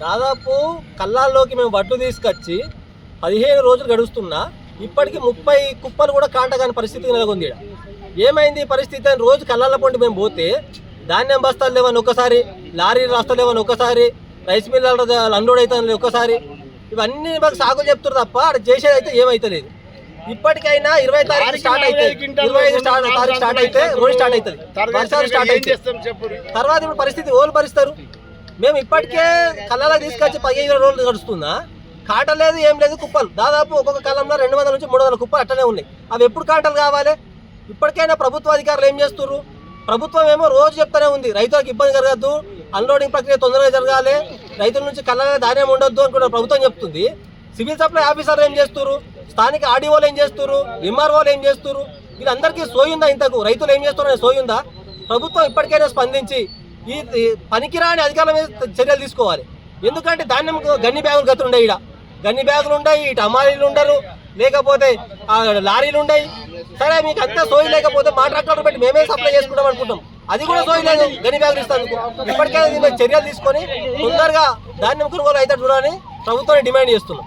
దాదాపు కల్లాల్లోకి మేము వడ్లు తీసుకొచ్చి 15 రోజులు గడుస్తున్నా ఇప్పటికి 30 కుప్పలు కూడా కాంటగాని పరిస్థితి నెలకొంది. ఏమైంది పరిస్థితి అని రోజు కల్లాల పొంటి మేము పోతే ధాన్యం బస్తాలు లేవని ఒకసారి, లారీ రాస్తాలు లేవని ఒకసారి, రైస్ మిల్లర్ అన్లోడ్ అవుతుంది ఒకసారి, ఇవన్నీ మాకు సాగులు చెప్తున్నారు తప్ప అక్కడ చేసేది అయితే ఏమైతలేదు. ఇప్పటికైనా 20 తారీఖు స్టార్ట్ అయితే 25 తారీఖు స్టార్ట్ అయితే రోజు స్టార్ట్ అవుతుంది, వర్షాలు స్టార్ట్ అవుతాయి. తర్వాత ఇప్పుడు పరిస్థితి ఓళ్ళు భరిస్తారు. మేము ఇప్పటికే కళ్ళలో తీసుకొచ్చి 15 రోజులు గడుస్తున్నా కాట లేదు, ఏం లేదు. కుప్పలు దాదాపు ఒక్కొక్క కాలంలో 200 నుంచి 300 కుప్పలు అట్టనే ఉన్నాయి. అవి ఎప్పుడు కాంటలు కావాలి? ఇప్పటికైనా ప్రభుత్వ అధికారులు ఏం చేస్తున్నారు? ప్రభుత్వం ఏమో రోజు చెప్తానే ఉంది రైతులకు ఇబ్బంది జరగద్దు, అన్లోడింగ్ ప్రక్రియ తొందరగా జరగాలి, రైతుల నుంచి కళ్ళలో ధాన్యం ఉండొద్దు అనుకుంటే ప్రభుత్వం చెప్తుంది. సివిల్ సప్లై ఆఫీసర్లు ఏం చేస్తున్నారు? స్థానిక ఆర్డీఓలు ఏం చేస్తున్నారు? ఎంఆర్ఓలు ఏం చేస్తున్నారు? వీళ్ళందరికీ సోయుందా? ఇంతకు రైతులు ఏం చేస్తున్నారని సోయుందా? ప్రభుత్వం ఇప్పటికైనా స్పందించి ఈ పనికిరాని అధికారుల మీద చర్యలు తీసుకోవాలి. ఎందుకంటే ధాన్యం గన్ని బ్యాగులు గతులు ఉన్నాయి, ఇక్కడ గన్ని బ్యాగులు ఉన్నాయి, ఇటు అమ్మాయిలు ఉండరు, లేకపోతే లారీలు ఉన్నాయి. సరే మీకు అంతా సోయి లేకపోతే మా ట్రాక్టర్లు పెట్టి మేమే సప్లై చేసుకుంటాం అనుకుంటాం, అది కూడా సోయి లేదు గన్ని బ్యాగులు ఇస్తాను. ఇప్పటికైనా చర్యలు తీసుకొని తొందరగా ధాన్యం కొనుగోలు అయితే చూడాలని ప్రభుత్వాన్ని డిమాండ్ చేస్తున్నాం.